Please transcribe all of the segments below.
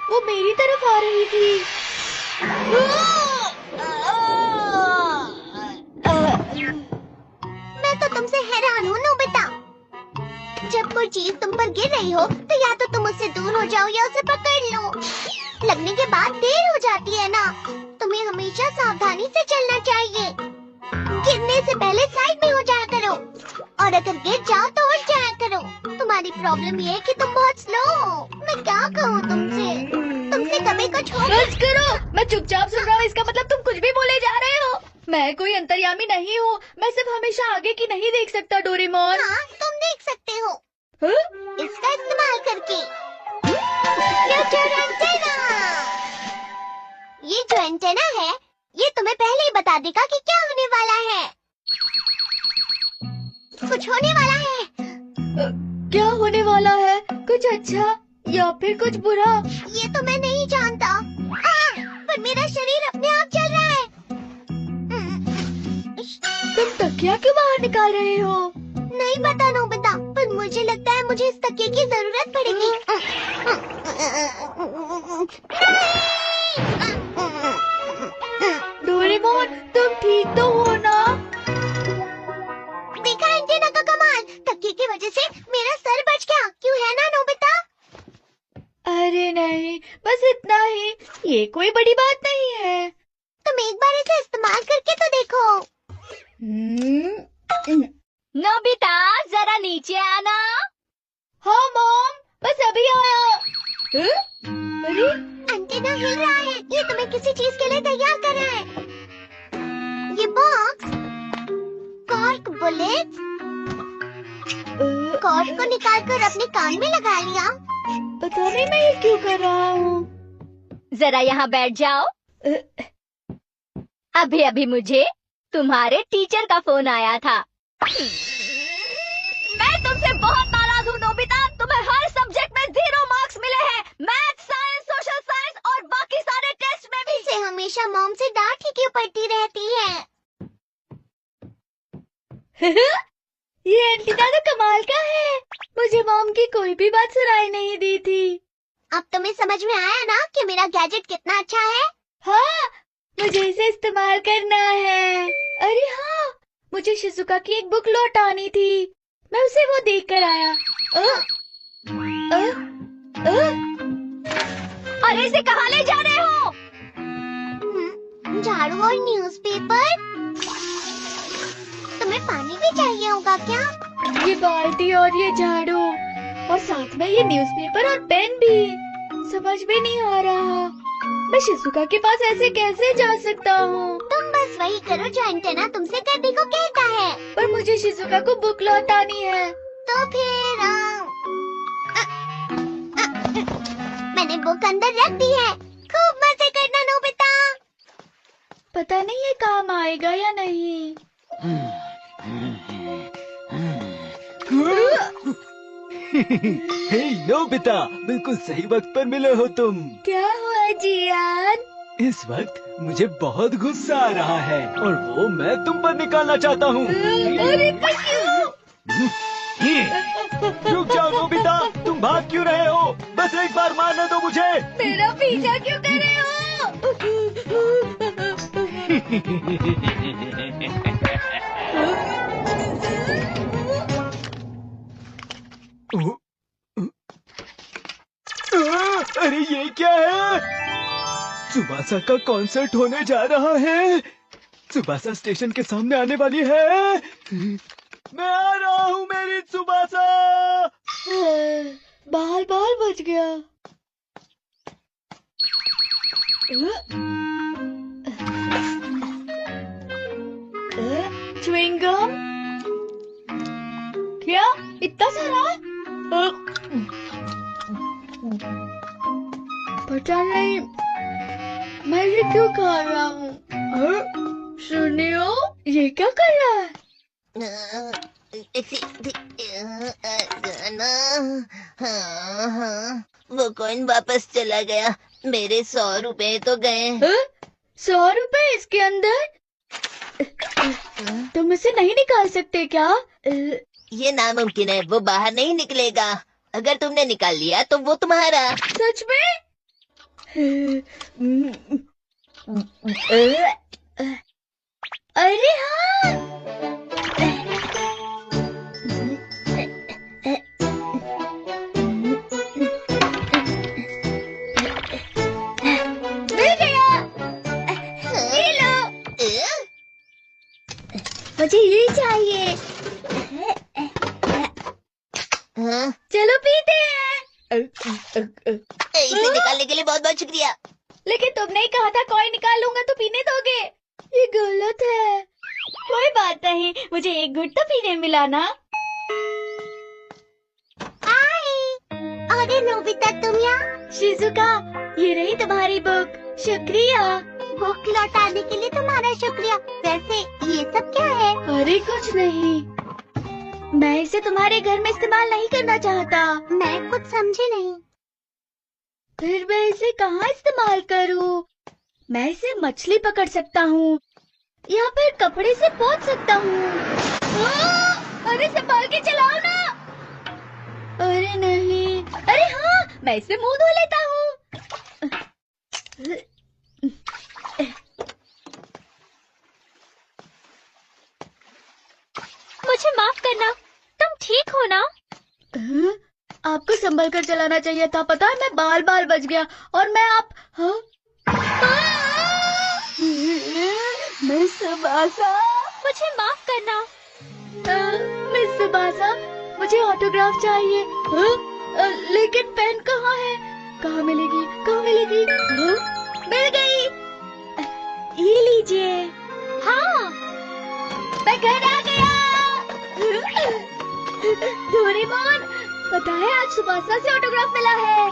वो मेरी तरफ आ रही थी। मैं तो तुमसे हैरान हूँ नोबिता। जब कोई चीज तुम पर गिर रही हो तो या तो तुम उससे दूर हो जाओ या उसे पकड़ लो। लगने के बाद देर हो जाती है ना। तुम्हें हमेशा सावधानी से चलना चाहिए। गिरने से पहले साइड में हो जाया करो और अगर गिर जाओ तो उठ जाया करो। तुम्हारी प्रॉब्लम ये है कि तुम बहुत स्लो हो। मैं क्या कहूँ तुमसे कभी कुछ हो। बस करो, मैं चुपचाप सुन रहा हूँ। इसका मतलब तुम कुछ भी बोले जा रहे हो। मैं कोई अंतर्यामी नहीं हूँ। मैं सिर्फ हमेशा आगे की नहीं देख सकता डोरेमोन। हाँ, तुम देख सकते हो। हाँ? इसका इस्तेमाल करके। Future antenna. ये जो एंटेना है, ये तुम्हें पहले ही बता देगा कि क्या होने वाला है। कुछ होने वाला है। क्या होने वाला है? कुछ अच्छा या फिर कुछ बुरा? ये तो मैं नहीं जानता। पर मेरा शरीर अपने आप चल रहा है। तुम तकिया क्यों बाहर निकाल रहे हो? नहीं पता नोबिता, पर मुझे लगता है मुझे इस तकिए की जरूरत पड़ेगी। डोरेमोन, तुम ठीक तो हो ना? देखा एंटेना का कमाल। तकिए की वजह से मेरा सर बच गया। क्यों है ना नोबिता? अरे नहीं, बस इतना ही। ये कोई बड़ी बात नहीं है। तुम एक बार इसे इस्तेमाल करके तो देखो। नोबिता, जरा नीचे आना। हाँ मॉम, बस अभी आया। अरे एंटेना हिल रहा है। ये तुम्हें किसी चीज के लिए तैयार कर रहा है। ये बॉक्स कॉर्क बुलेट। कॉर्क को निकालकर अपने कान में लगा लिया। पता नहीं मैं ये क्यों कर रहा हूँ। जरा यहाँ बैठ जाओ। अभी अभी मुझे तुम्हारे टीचर का फोन आया था। मैं तुमसे बहुत नाराज हूँ नोबिता। तुम्हें हर सब्जेक्ट में 0 मार्क्स मिले हैं। मैथ, साइंस, सोशल साइंस और बाकी सारे टेस्ट में भी। इसे हमेशा मॉम से डांट ही क्यों पड़ती रहती है। ये एंटीना तो कमाल का है। मुझे मॉम की कोई भी बात सुनाई नहीं दी थी। अब तुम्हें समझ में आया ना कि मेरा गैजेट कितना अच्छा है। हाँ, मुझे इसे इस्तेमाल करना है। अरे हाँ, मुझे शिजुका की एक बुक लौटानी थी। मैं उसे वो देख कर आया। अरे इसे कहाँ ले जा रहे हो? झाड़ू और न्यूज़पेपर। तुम्हें पानी भी चाहिए होगा क्या? ये बाल्टी और ये झाड़ू और साथ में ये न्यूज़पेपर और पेन भी। समझ में नहीं आ रहा, मैं शिजुका के पास ऐसे कैसे जा सकता हूँ? तुम बस वही करो जो एंटेना तुमसे करने को कहता है। पर मुझे शिजुका को बुक लौटानी है। तो फिर मैंने बुक अंदर रख दी है। खूब मजे करना नोबिता। पता नहीं ये काम आएगा या नहीं। हे नोबिता, बिल्कुल सही वक्त पर मिले हो तुम। क्या हुआ जियान? इस वक्त मुझे बहुत गुस्सा आ रहा है और वो मैं तुम पर निकालना चाहता हूँ। अरे क्यों? रुक जाओ नोबिता, तुम भाग क्यों रहे हो? बस एक बार मारने दो मुझे। मेरा पीछा क्यों कर रहे हो? अरे ये क्या है? त्सुबासा का कॉन्सर्ट होने जा रहा है। त्सुबासा स्टेशन के सामने आने वाली है। मैं आ रहा हूँ मेरी त्सुबासा। बाल बाल बच गया। च्युइंगम? क्या इतना सारा? पता नहीं मैं ये क्यों खा रहा हूँ। सुनियो, ये क्या कर रहा है? वो कौन वापस चला गया। मेरे 100 रुपए तो गए। 100 रुपए इसके अंदर? तुम इसे नहीं निकाल सकते क्या? ये नामुमकिन है, वो बाहर नहीं निकलेगा। अगर तुमने निकाल लिया तो वो तुम्हारा। सच में? अरे हाँ, मिल गया। ये लो, मुझे ये चाहिए। हाँ, चलो पीते हैं। इसे निकालने के लिए बहुत बहुत शुक्रिया। लेकिन तुमने ही कहा था कॉइन निकाल लूंगा तो पीने दोगे। ये गलत है। कोई बात नहीं, मुझे एक घुट तो पीने मिला ना। अरे नोबिता, तुम यहाँ? शिजुका, ये रही तुम्हारी बुक। शुक्रिया। बुक लौटाने के लिए तुम्हारा शुक्रिया। वैसे ये सब क्या है? अरे कुछ नहीं, मैं इसे तुम्हारे घर में इस्तेमाल नहीं करना चाहता। मैं कुछ समझी नहीं। फिर मैं इसे कहाँ इस्तेमाल करूँ? मैं इसे मछली पकड़ सकता हूँ या फिर कपड़े से पोंछ सकता हूँ। अरे संभाल के चलाओ ना। अरे नहीं, अरे हाँ, मैं इसे मुंह धो लेता हूँ। मुझे माफ करना, तुम ठीक हो ना? आपको संभल कर चलाना चाहिए था। पता है, मैं बाल बाल बच गया और मैं आप मिस सुबासा, मुझे माफ करना। मिस सुबासा, मुझे ऑटोग्राफ चाहिए। लेकिन पेन कहाँ है? कहाँ मिलेगी? कहाँ मिलेगी? मिल गई। ये लीजिए। हाँ, मैं घर आ गया। डोरेमोन, पता है आज सुबासा से ऑटोग्राफ मिला है।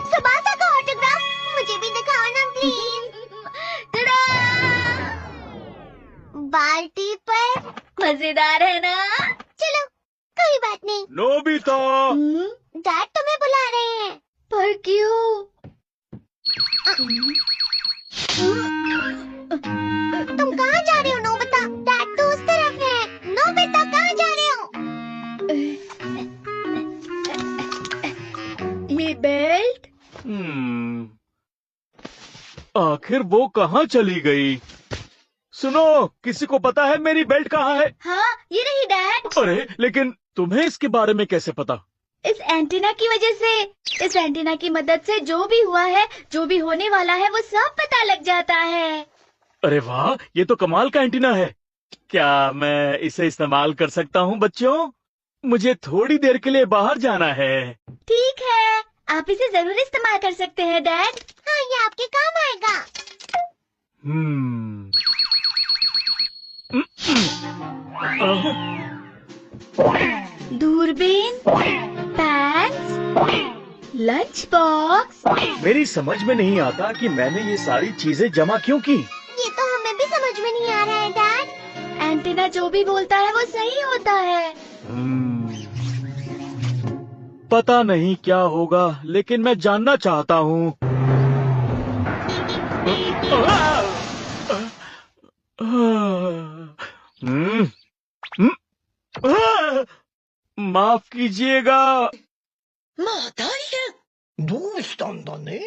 सुबासा का ऑटोग्राफ मुझे भी दिखाओ ना प्लीज। बाल्टी पर। मजेदार है ना? चलो, कोई बात नहीं। नोबिता, डैड तुम्हें बुला रहे हैं। पर क्यों? तुम कहाँ जा रहे हो नोबिता? डैड तो उस तरफ है। नोबिता, कहाँ जा रहे हो? ये बेल्ट? आखिर वो कहाँ चली गई? सुनो, किसी को पता है मेरी बेल्ट कहाँ है? हाँ, ये रही डैड। अरे लेकिन तुम्हें इसके बारे में कैसे पता? इस एंटीना की वजह से, इस एंटीना की मदद से जो भी हुआ है, जो भी होने वाला है, वो सब पता लग जाता है। अरे वाह, ये तो कमाल का एंटीना है। क्या मैं इसे इस्तेमाल कर सकता हूँ बच्चों? मुझे थोड़ी देर के लिए बाहर जाना है। ठीक है, आप इसे जरूर इस्तेमाल कर सकते हैं डैड। हाँ, ये आपके काम आएगा। दूरबीन, पैक्स, लंच बॉक्स। मेरी समझ में नहीं आता कि मैंने ये सारी चीजें जमा क्यों की। ये तो हमें भी समझ में नहीं आ रहा है डैड। एंटीना जो भी बोलता है वो सही होता है। पता नहीं क्या होगा, लेकिन मैं जानना चाहता हूँ। माफ कीजिएगा। まあ大変。どうしたんだね。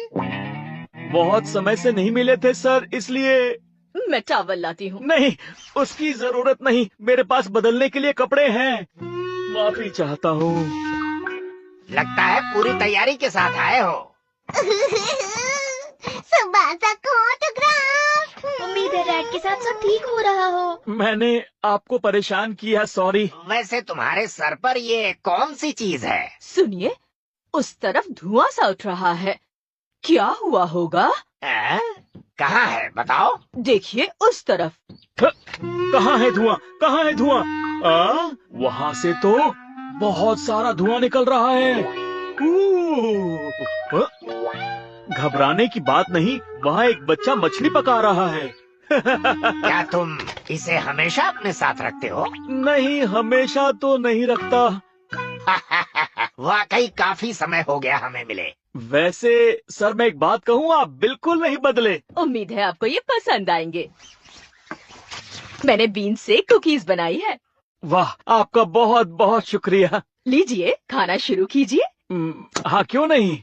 बहुत समय से नहीं मिले थे सर, इसलिए। मैं चावल लाती हूँ। नहीं, उसकी जरूरत नहीं, मेरे पास बदलने के लिए कपड़े हैं। माफी चाहता हूँ। लगता है पूरी तैयारी के साथ आए हो। सुबासा को ऑटोग्राफ। उम्मीद है डैड के साथ सब ठीक हो रहा हो। मैंने आपको परेशान किया, सॉरी। वैसे तुम्हारे सर पर ये कौन सी चीज है? सुनिए, उस तरफ धुआं सा उठ रहा है। क्या हुआ होगा? कहाँ है बताओ? देखिए उस तरफ। कहाँ है धुआं? कहाँ है धुआं? वहाँ से तो बहुत सारा धुआं निकल रहा है। घबराने की बात नहीं, वहाँ एक बच्चा मछली पका रहा है। क्या तुम इसे हमेशा अपने साथ रखते हो? नहीं, हमेशा तो नहीं रखता। वाकई काफी समय हो गया हमें मिले। वैसे सर, मैं एक बात कहूँ, आप बिल्कुल नहीं बदले। उम्मीद है आपको ये पसंद आएंगे। मैंने बीन से कुकीज बनाई है। वाह, आपका बहुत बहुत शुक्रिया। लीजिए, खाना शुरू कीजिए। हाँ, क्यों नहीं।